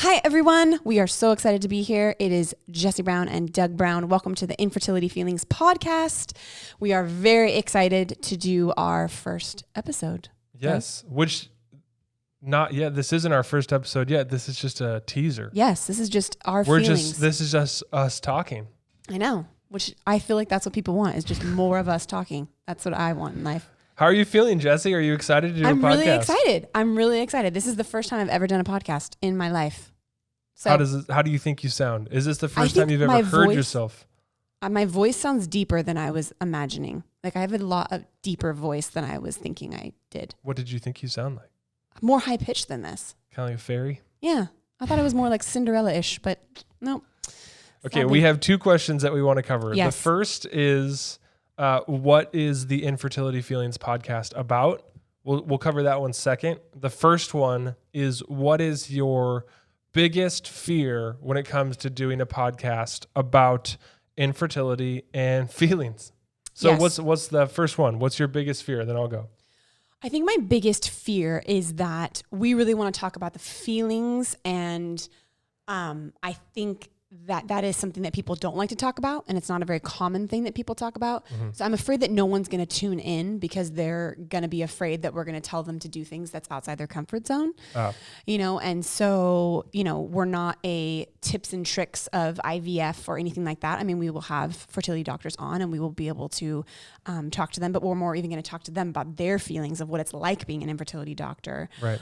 Hi, everyone. We are so excited to be here. It is Jesse Brown and Doug Brown. Welcome to the Infertility Feelings podcast. We are very excited to do our first episode. Yes, which not yet. This isn't our first episode yet. This is just a teaser. Yes, this is just our feelings. This is just us talking. I know, which I feel like that's what people want, is just more of us talking. That's what I want in life. How are you feeling, Jesse? Are you excited to do a podcast? I'm really excited. This is the first time I've ever done a podcast in my life. So how do you think you sound? Is this the first time you've ever heard yourself? My voice sounds deeper than I was imagining. Like I have a lot of deeper voice than I was thinking I did. What did you think you sound like? More high pitched than this. Kind of like a fairy? Yeah. I thought it was more like Cinderella-ish, but no. Okay, we have two questions that we want to cover. Yes. The first is, what is the Infertility Feelings podcast about? We'll cover that one second. The first one is, what is your biggest fear when it comes to doing a podcast about infertility and feelings? So yes. what's the first one? What's your biggest fear? Then I'll go. I think my biggest fear is that we really want to talk about the feelings, and I think that is something that people don't like to talk about, and it's not a very common thing that people talk about. Mm-hmm. So I'm afraid that no one's going to tune in because they're going to be afraid that we're going to tell them to do things that's outside their comfort zone. And so, we're not a tips and tricks of IVF or anything like that. I mean, we will have fertility doctors on and we will be able to talk to them, but we're more even going to talk to them about their feelings of what it's like being an infertility doctor. Right.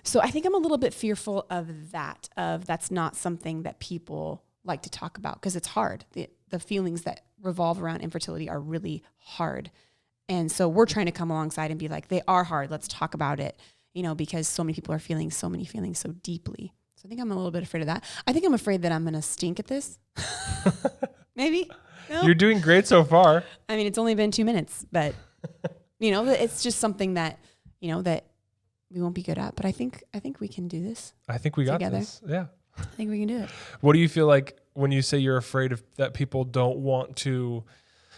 So I think I'm a little bit fearful of that, that's not something that people like to talk about because it's hard. The feelings that revolve around infertility are really hard. And so we're trying to come alongside and be like, they are hard. Let's talk about it, because so many people are feeling so many feelings so deeply. So I think I'm a little bit afraid of that. I think I'm afraid that I'm going to stink at this. Maybe. No? You're doing great so far. I mean, it's only been 2 minutes, but it's just something that, that we won't be good at, but I think we can do this. I think we got this. Yeah. I think we can do it. What do you feel like when you say you're afraid of that people don't want to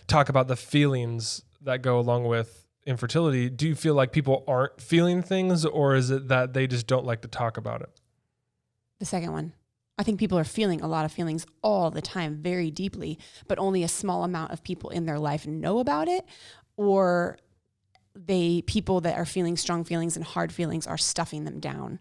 talk about the feelings that go along with infertility? Do you feel like people aren't feeling things, or is it that they just don't like to talk about it? The second one. I think people are feeling a lot of feelings all the time, very deeply, but only a small amount of people in their life know about it, or people that are feeling strong feelings and hard feelings are stuffing them down.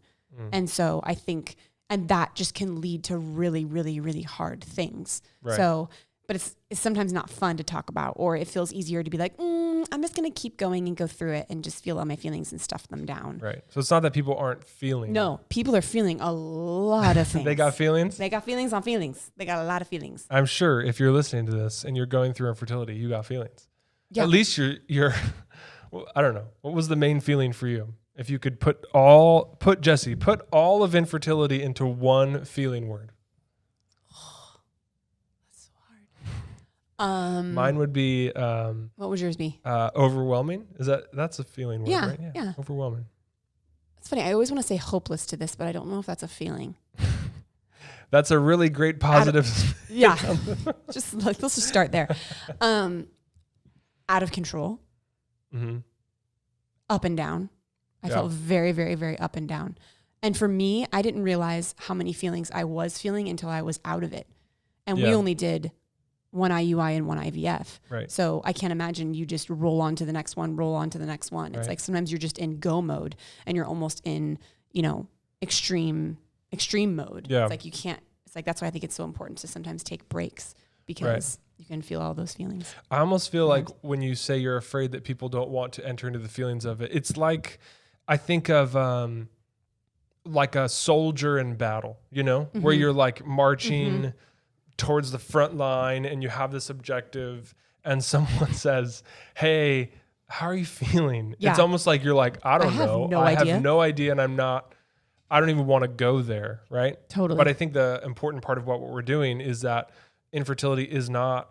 And so I think, and that just can lead to really, really, really hard things. Right. So, but it's sometimes not fun to talk about, or it feels easier to be like, I'm just going to keep going and go through it and just feel all my feelings and stuff them down. Right. So it's not that people aren't feeling. No, people are feeling a lot of things. They got feelings? They got feelings on feelings. They got a lot of feelings. I'm sure if you're listening to this and you're going through infertility, you got feelings. Yeah. At least you're well, I don't know. What was the main feeling for you? If you could put all of infertility into one feeling word. That's so hard. Mine would be what would yours be? Overwhelming. That's a feeling word, right? Yeah. Overwhelming. It's funny. I always want to say hopeless to this, but I don't know if that's a feeling. That's a really great positive. Yeah. Let's just start there. Out of control. Mm-hmm. Up and down. I felt very, very, very up and down. And for me, I didn't realize how many feelings I was feeling until I was out of it. And we only did one IUI and one IVF. Right. So I can't imagine you just roll on to the next one. It's like sometimes you're just in go mode and you're almost in, extreme mode. Yeah. It's like it's like, that's why I think it's so important to sometimes take breaks, because you can feel all those feelings. I almost feel like when you say you're afraid that people don't want to enter into the feelings of it, it's like, I think of like a soldier in battle, where you're like marching towards the front line and you have this objective and someone says, hey, how are you feeling? Yeah. It's almost like you're like, I don't know. I have no idea. And I don't even want to go there. Right. Totally. But I think the important part of what we're doing is that infertility is not,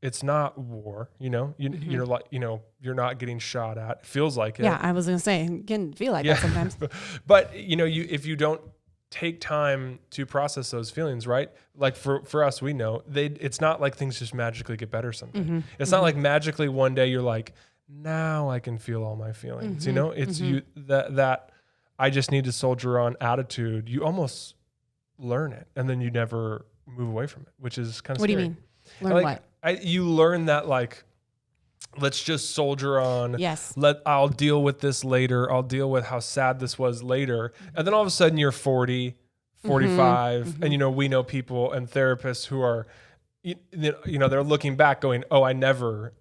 it's not war, you're like, you're not getting shot at. It feels like it. Yeah. I was going to say, it can feel like that sometimes. But if you don't take time to process those feelings, right? Like for us, we know it's not like things just magically get better someday. It's not like magically one day you're like, now I can feel all my feelings. It's you that I just need to soldier on attitude. You almost learn it and then you never move away from it, which is kind of What scary. do you mean? Learn what? You learn that like, let's just soldier on. Yes. I'll deal with this later. I'll deal with how sad this was later. And then all of a sudden you're 40, 45, and we know people and therapists who are, they're looking back going, oh, I never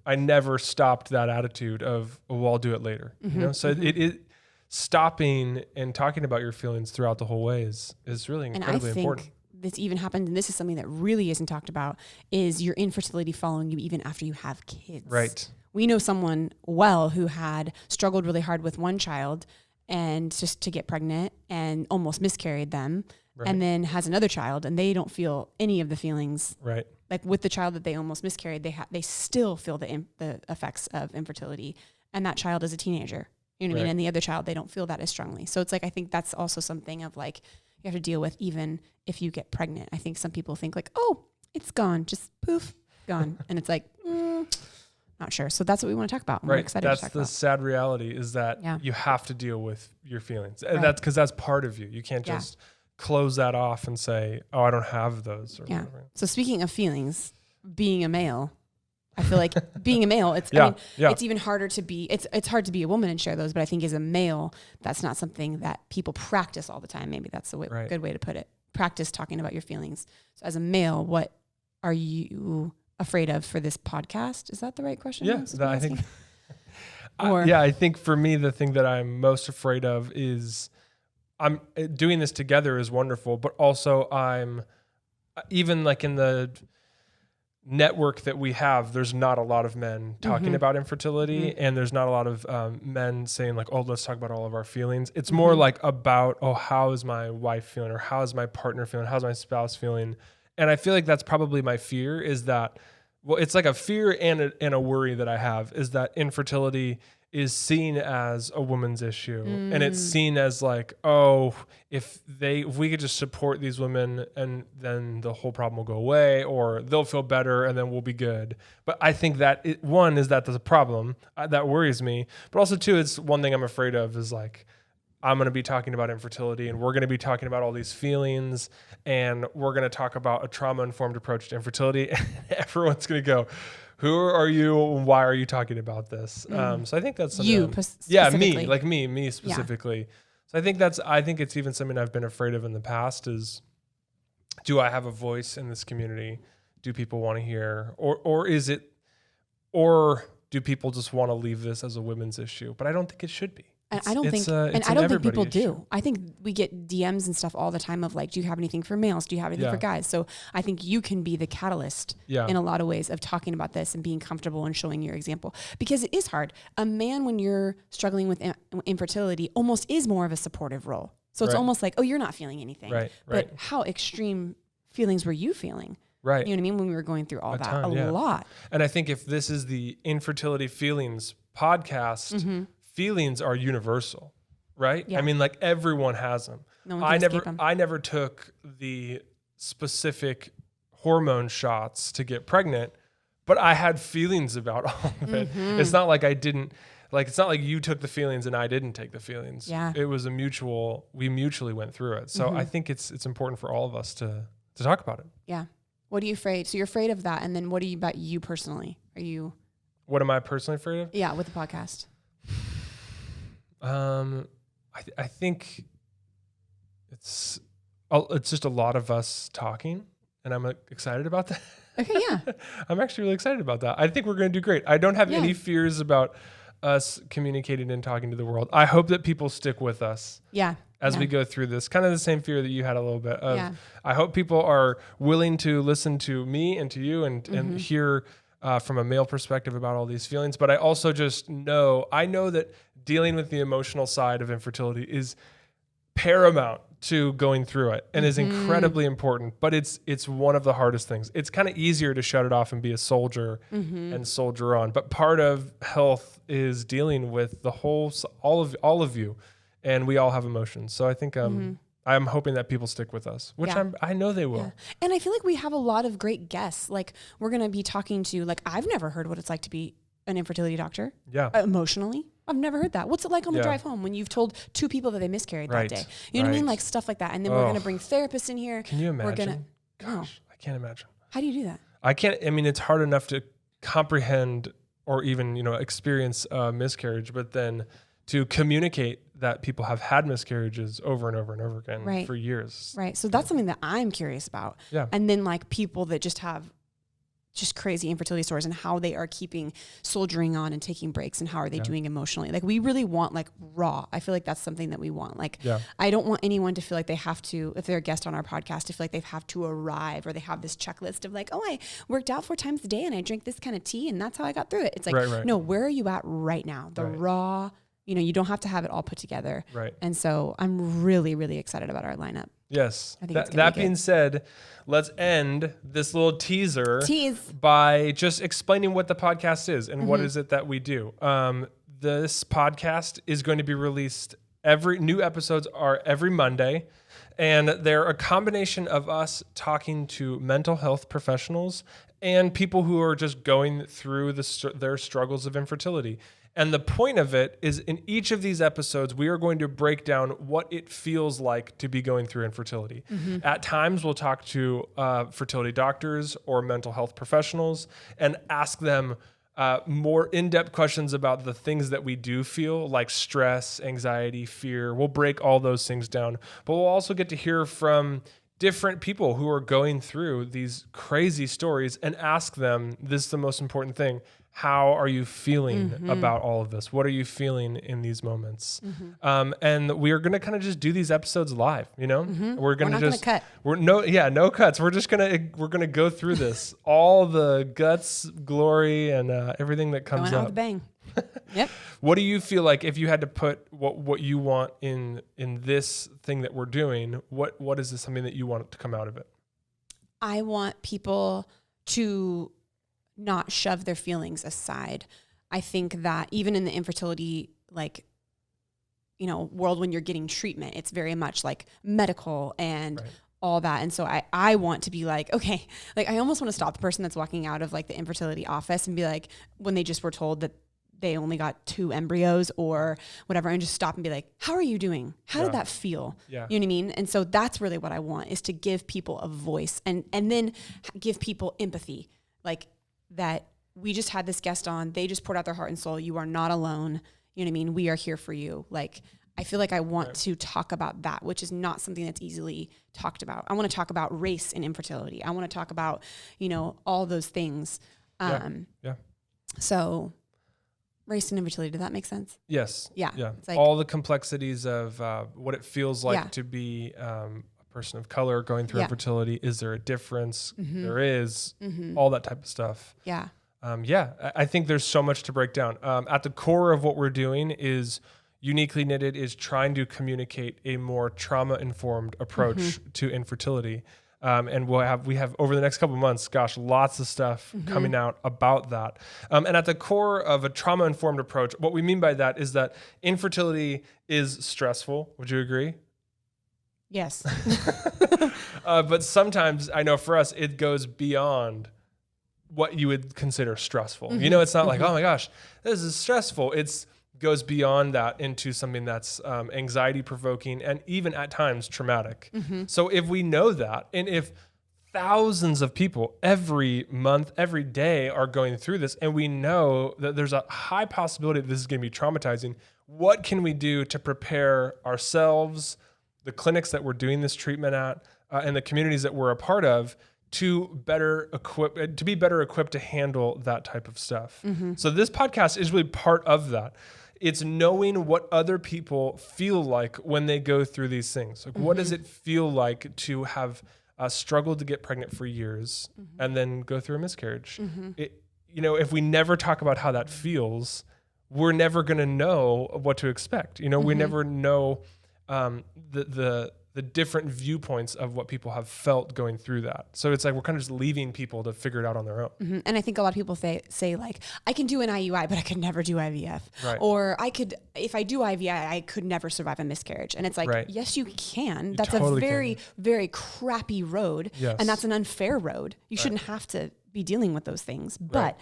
stopped that attitude of, oh, well, I'll do it later. So it stopping and talking about your feelings throughout the whole way is really incredibly important. This even happened, and this is something that really isn't talked about, is your infertility following you even after you have kids. Right. We know someone well who had struggled really hard with one child and just to get pregnant and almost miscarried them, and then has another child, and they don't feel any of the feelings. Right. Like with the child that they almost miscarried, they still feel the effects of infertility, and that child is a teenager. You know what I mean? And the other child, they don't feel that as strongly. So it's like, I think that's also something of like, you have to deal with even if you get pregnant. I think some people think like, oh, it's gone, just poof, gone. And it's like, not sure. So that's what we want to talk about. We're excited to talk about. That's the sad reality is that you have to deal with your feelings. And that's because that's part of you. You can't just close that off and say, oh, I don't have those. Or whatever. So speaking of feelings, being a male, I feel like being a male, it's even harder to be, it's hard to be a woman and share those, but I think as a male, that's not something that people practice all the time. Maybe that's a good way to put it. Practice talking about your feelings. So as a male, what are you afraid of for this podcast? Is that the right question? Yeah, I think, I think for me, the thing that I'm most afraid of is I'm doing this together is wonderful, but also I'm even like in the network that we have, there's not a lot of men talking about infertility, and there's not a lot of men saying like, oh, let's talk about all of our feelings. It's more like about, oh, how is my wife feeling, or how is my partner feeling, how's my spouse feeling? And I feel like that's probably my fear, is that, well, it's like a fear and a worry that I have, is that infertility is seen as a woman's issue, and it's seen as like, oh, if we could just support these women, and then the whole problem will go away, or they'll feel better, and then we'll be good. But I think that one is that there's a problem that worries me, but also two, it's one thing I'm afraid of is like, I'm going to be talking about infertility, and we're going to be talking about all these feelings, and we're going to talk about a trauma-informed approach to infertility, and everyone's going to go, who are you? Why are you talking about this? So I think that's something. Me specifically. Yeah. So I think it's even something I've been afraid of in the past is, do I have a voice in this community? Do people want to hear, or do people just want to leave this as a women's issue? But I don't think it should be. And I don't think people do. I think we get DMs and stuff all the time of like, do you have anything for males? Do you have anything for guys? So I think you can be the catalyst in a lot of ways of talking about this and being comfortable and showing your example, because it is hard. A man, when you're struggling with infertility, almost is more of a supportive role. So it's almost like, oh, you're not feeling anything. But how extreme feelings were you feeling? Right. You know what I mean? When we were going through all that, a lot. And I think if this is the Infertility Feelings podcast, feelings are universal, right? Yeah. I mean, like everyone has them. No one can escape them. I never took the specific hormone shots to get pregnant, but I had feelings about all of it. It's not like it's not like you took the feelings and I didn't take the feelings. Yeah. It was we mutually went through it. So I think it's important for all of us to talk about it. Yeah. What are you afraid? So you're afraid of that. And then what are you about you personally? What am I personally afraid of? Yeah. With the podcast. I think it's just a lot of us talking, and I'm excited about that. Okay, yeah. I'm actually really excited about that. I think we're going to do great. I don't have any fears about us communicating and talking to the world. I hope that people stick with us. Yeah. As we go through this, kind of the same fear that you had a little bit of. I hope people are willing to listen to me and to you and hear from a male perspective about all these feelings. But I also just know that dealing with the emotional side of infertility is paramount to going through it and is incredibly important, but it's one of the hardest things. It's kind of easier to shut it off and be a soldier and soldier on. But part of health is dealing with all of you, and we all have emotions. So I think I'm hoping that people stick with us, which I know they will. Yeah. And I feel like we have a lot of great guests. Like we're going to be talking to, like, I've never heard what it's like to be an infertility doctor. Yeah. Emotionally. I've never heard that. What's it like on the drive home when you've told 2 people that they miscarried that day? You know what I mean? Like stuff like that. And then we're going to bring therapists in here. Can you imagine? Gosh, I can't imagine. How do you do that? I can't. I mean, it's hard enough to comprehend or even, experience miscarriage, but then to communicate that people have had miscarriages over and over and over again for years. Right. So that's something that I'm curious about. Yeah. And then like people that just have just crazy infertility stories and how they are keeping soldiering on and taking breaks and how are they doing emotionally. Like we really want like raw. I feel like that's something that we want. Like I don't want anyone to feel like they have to, if they're a guest on our podcast, to feel like they have to arrive or they have this checklist of like, oh, I worked out 4 times a day and I drink this kind of tea and that's how I got through it. It's like, no, where are you at right now? The raw, you don't have to have it all put together. Right. And so I'm really, really excited about our lineup. Yes. That being said, let's end this little tease by just explaining what the podcast is and what is it that we do. This podcast is going to be released new episodes are every Monday, and they're a combination of us talking to mental health professionals and people who are just going through their struggles of infertility. And the point of it is in each of these episodes, we are going to break down what it feels like to be going through infertility. At times, we'll talk to fertility doctors or mental health professionals and ask them more in-depth questions about the things that we do feel, like stress, anxiety, fear. We'll break all those things down. But we'll also get to hear from different people who are going through these crazy stories and ask them, this is the most important thing, how are you feeling about all of this? What are you feeling in these moments? And we are going to kind of just do these episodes live, We're going to just cut. No cuts. We're going to go through this, all the guts, glory, and everything that comes out up. with a bang. Yep. What do you feel like if you had to put what you want in this thing that we're doing? What is this something that you want to come out of it? I want people to not shove their feelings aside. I think that even in the infertility, world, when you're getting treatment, it's very much like medical and all that. And so I want to be like, okay, like I almost want to stop the person that's walking out of like the infertility office and be like, when they just were told that they only got 2 embryos or whatever, and just stop and be like, how are you doing? How did that feel? Yeah. You know what I mean? And so that's really what I want, is to give people a voice and then give people empathy. Like, that we just had this guest on, they just poured out their heart and soul. You are not alone. You know what I mean? We are here for you. Like, I feel like I want to talk about that, which is not something that's easily talked about. I want to talk about race and infertility. I want to talk about, all those things. So race and infertility, did that make sense? Yes. Yeah. It's like all the complexities of what it feels like to be person of color going through infertility. Is there a difference? There is. All that type of stuff. Yeah. I think there's so much to break down. At the core of what we're doing is Uniquely Knitted is trying to communicate a more trauma-informed approach to infertility. And we have over the next couple of months, lots of stuff coming out about that. And at the core of a trauma-informed approach, what we mean by that is that infertility is stressful. Would you agree? Yes. But sometimes, I know for us, it goes beyond what you would consider stressful. It's not like, oh my gosh, this is stressful. It goes beyond that into something that's anxiety provoking and even at times traumatic. So if we know that, and if thousands of people every month, every day are going through this, and we know that there's a high possibility that this is going to be traumatizing, what can we do to prepare ourselves, the clinics that we're doing this treatment at, and the communities that we're a part of to be better equipped to handle that type of stuff? So this podcast is really part of that. It's knowing what other people feel like when they go through these things. Like, what does it feel like to have struggled to get pregnant for years and then go through a miscarriage? If we never talk about how that feels, we're never going to know what to expect. We never know the different viewpoints of what people have felt going through that. So it's like we're kind of just leaving people to figure it out on their own. And I think a lot of people say like, I can do an IUI, but I could never do IVF. Right. Or if I do IVI, I could never survive a miscarriage. And it's like, yes, you can. That's totally a very, very crappy road. Yes. And that's an unfair road. You shouldn't have to be dealing with those things. But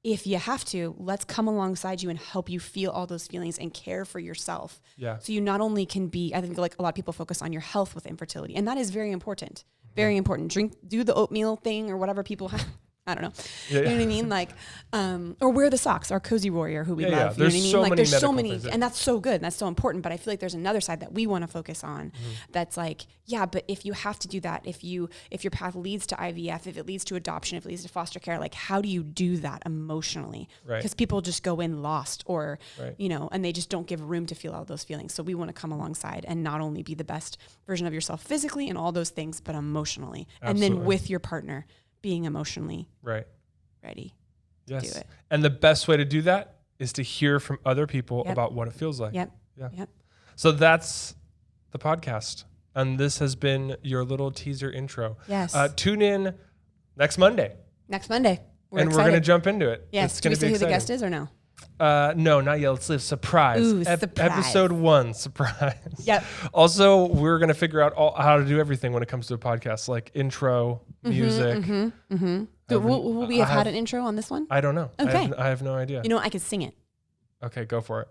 if you have to, let's come alongside you and help you feel all those feelings and care for yourself. Yeah. So you not only can be, I think like a lot of people focus on your health with infertility, and that is very important. Very important. Do the oatmeal thing or whatever people have. I don't know. You know what I mean? Like, or wear the socks, our Cozy Warrior who we love. Yeah. You know what I There's mean? so Like many there's so medical many, things that- and that's so good. And that's so important. But I feel like there's another side that we want to focus on. That's like, yeah, but if you have to do that, if your path leads to IVF, if it leads to adoption, if it leads to foster care, like how do you do that emotionally? Right. Because people just go in lost or, Right. you know, and they just don't give room to feel all those feelings. So we want to come alongside and not only be the best version of yourself physically and all those things, but emotionally. Absolutely. And then with your partner being emotionally Right. ready. Yes. Do it. And the best way to do that is to hear from other people Yep. about what it feels like. Yep. Yeah. Yep. So that's the podcast. And this has been your little teaser intro. Yes. Tune in next Monday. Next Monday. We're We're excited. going to jump into it. Yes. It's Do going we to say be who the exciting. guest is or no? No, not yet. Let's leave surprise. Ooh, surprise. Episode 1, surprise. Yep. Also, we're going to figure out how to do everything when it comes to a podcast, like intro, music. Will we have had an intro on this one? I don't know. Okay. I have no idea. You know, I could sing it. Okay, go for it.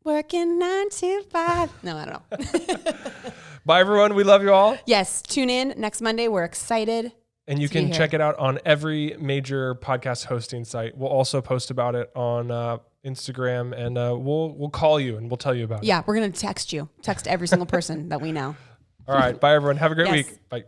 Working 9 to 5. No, I don't know. Bye, everyone. We love you all. Yes. Tune in next Monday. We're excited. And you to be can here. check it out on every major podcast hosting site. We'll also post about it on Instagram, and we'll call you and we'll tell you about it. Yeah. We're going to text you. Text every single person that we know. All right. Bye, everyone. Have a great Yes. week. Bye.